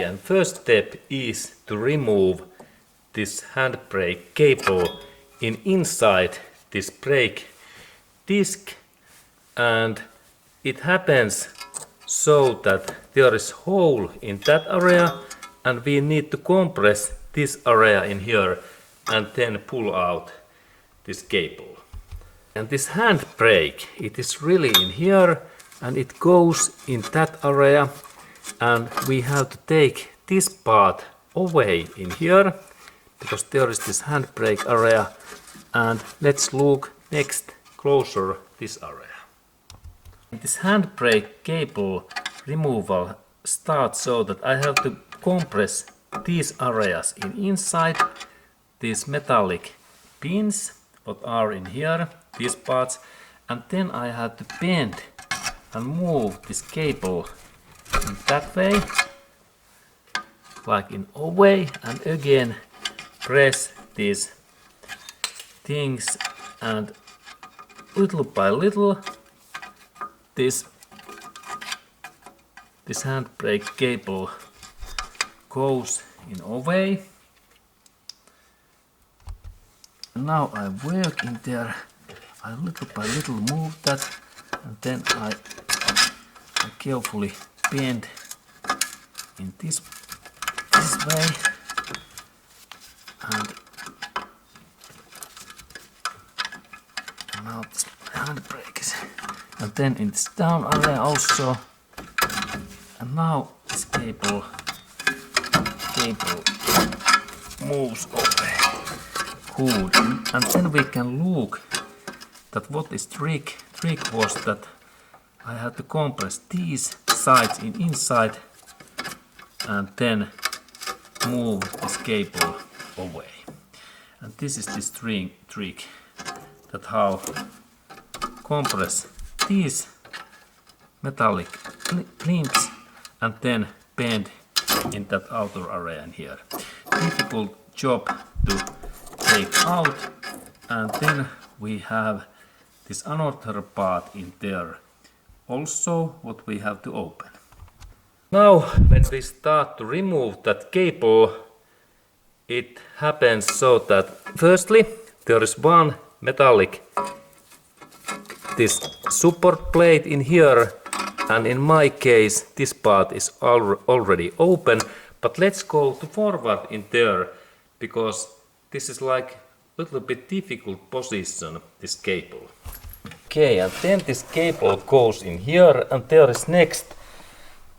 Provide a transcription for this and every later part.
And first step is to remove this handbrake cable inside this brake disc, and it happens so that there is hole in that area, and we need to compress this area in here and then pull out this cable. And this handbrake, it is really in here and it goes in that area, and we have to take this part away in here because there is this handbrake area. And let's look next closer this area. This handbrake cable removal starts so that I have to compress these areas inside, these metallic pins what are in here, these parts, and then I have to bend and move this cable in that way, like in a way, and again press these things, and little by little this handbrake cable goes in a way. And now I work in there, I little by little move that, and then I carefully bend in this way, and now this handbrake is, and then in this down area also, and now this cable moves away. Good. And then we can look that what is trick was that I had to compress these sides inside and then move this cable away. And this is this trick that how compress these metallic plinths and then bend in that outer area in here. Difficult job to take out, and then we have this another part in there also what we have to open. Now when we start to remove that cable, it happens so that firstly there is one metallic this support plate in here, and in my case this part is already open, but let's go to forward in there because this is like a little bit difficult position, this cable. Okay, and then this cable goes in here, and there is next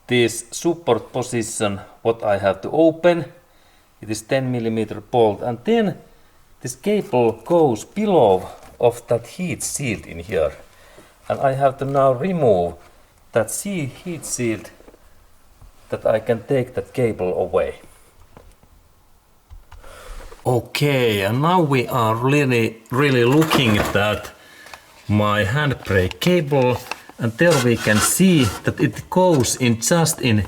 this support position what I have to open. It is 10mm bolt, and then this cable goes below of that heat shield in here, and I have to now remove that heat shield that I can take that cable away. Okay, and now we are really looking at my handbrake cable, and there we can see that it goes in just in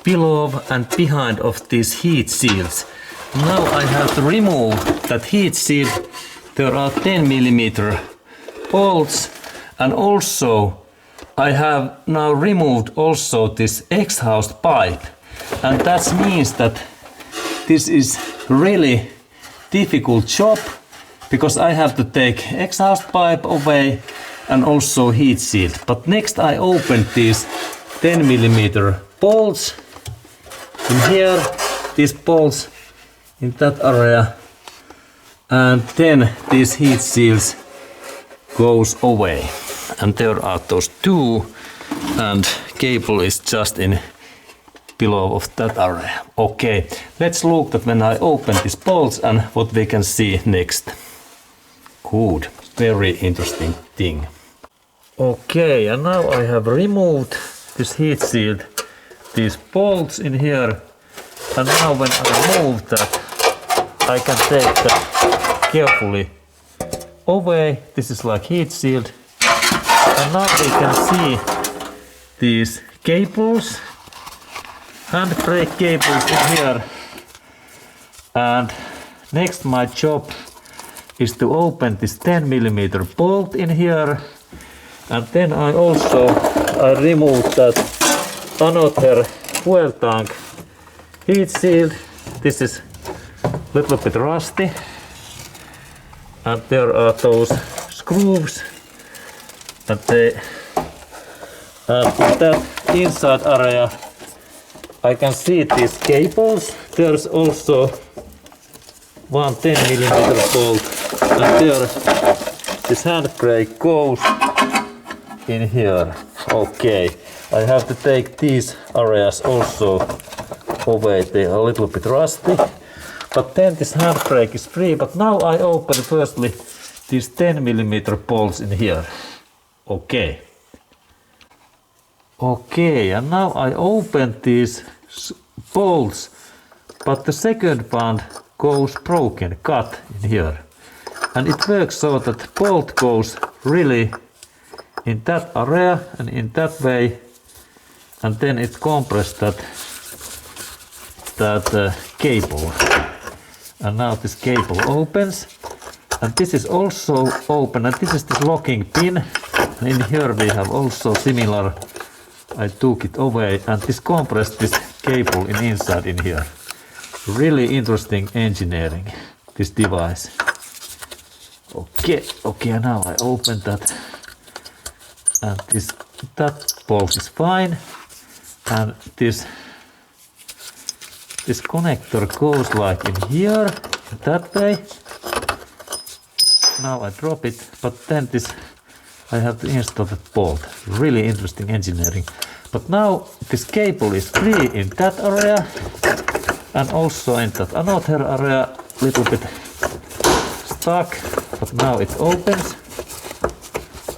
below and behind of these heat shields. Now I have to remove that heat shield. There are 10mm bolts, and also I have now removed also this exhaust pipe, and that means that this is really difficult job because I have to take exhaust pipe away and also heat shield. But next I open these 10mm bolts in here, these bolts in that area, and then these heat shields goes away, and there are those two, and cable is just in below of that area. Okay, let's look at when I open these bolts and what we can see next. Good, very interesting thing. Okay, and now I have removed this heat shield, these bolts in here, and now when I move that, I can take that carefully away. This is like heat shield, and now we can see these cables, handbrake cables in here, and next my job is to open this 10mm bolt in here, And then I removed that another fuel tank heat shield. This is a little bit rusty. And there are those screws. And in that inside area I can see these cables. There's also one 10mm bolt, and there this handbrake goes in here. Okay, I have to take these areas also away. They are a little bit rusty, but then this handbrake is free. But now I open firstly these 10mm bolts in here. Okay. Okay, and now I open these bolts, but the second one goes broken, cut in here. And it works so that the bolt goes really in that area and in that way, and then it compresses that cable. And now this cable opens, and this is also open, and this is the locking pin. And in here we have also similar. I took it away, and this compressed this cable inside in here. Really interesting engineering, this device. Okay, now I open that, and that bolt is fine, and this connector goes like in here, that way. Now I drop it, but then I have to install that bolt. Really interesting engineering. But now this cable is free in that area, and also in that another area, little bit stuck, but now it opens.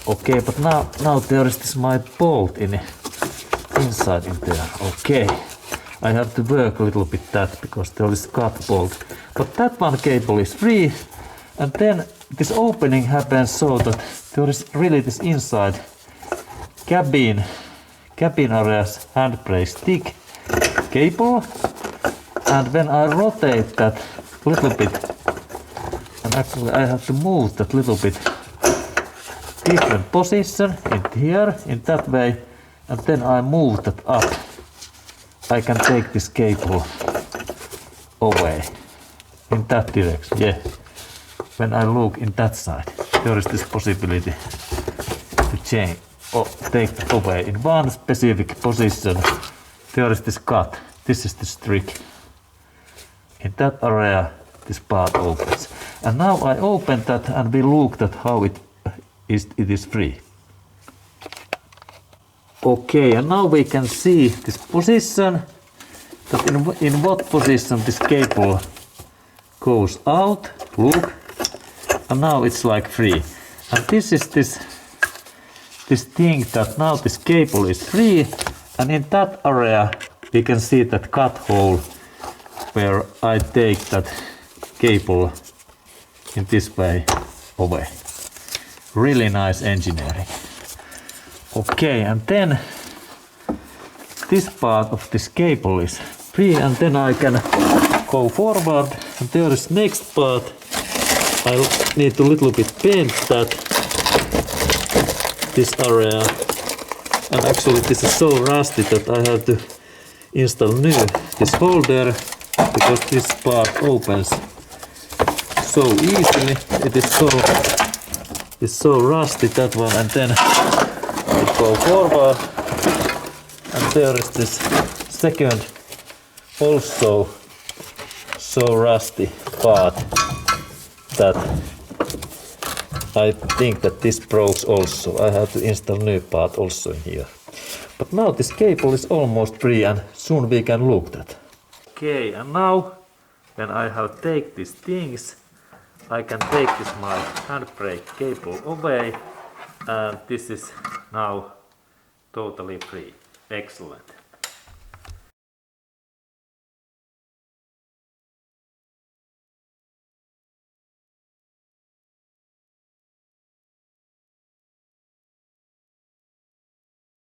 Okay, but now there is this my bolt inside in there. Okay, I have to work a little bit that, because there is cut bolt. But that one cable is free, and then this opening happens so that there is really this inside cabin areas handbrake stick cable, and when I rotate that little bit, and actually I have to move that little bit different position in here, in that way, and then I move that up, I can take this cable away in that direction. Yeah, when I look in that side, there is this possibility to change or take it away in one specific position. There is this cut. This is the trick. In that area, this part opens. And now I open that, and we look at how it is free. Okay, and now we can see this position, that in what position this cable goes out. Look, and now it's like free. And this is this thing that now this cable is free, and in that area we can see that cut hole where I take that cable in this way away. Really nice engineering. Okay, and then this part of this cable is free, and then I can go forward, and there is next part. I need to little bit bend this area, and actually this is so rusty that I have to install this holder, because this part opens so easily. It is so rusty, that one, and then it go forward, and there is this second also so rusty part that I think that this broke also. I have to install new part also in here. But now this cable is almost free, and soon we can look that. Okay, and now when I have take these things, I can take this my handbrake cable away, and this is now totally free. Excellent.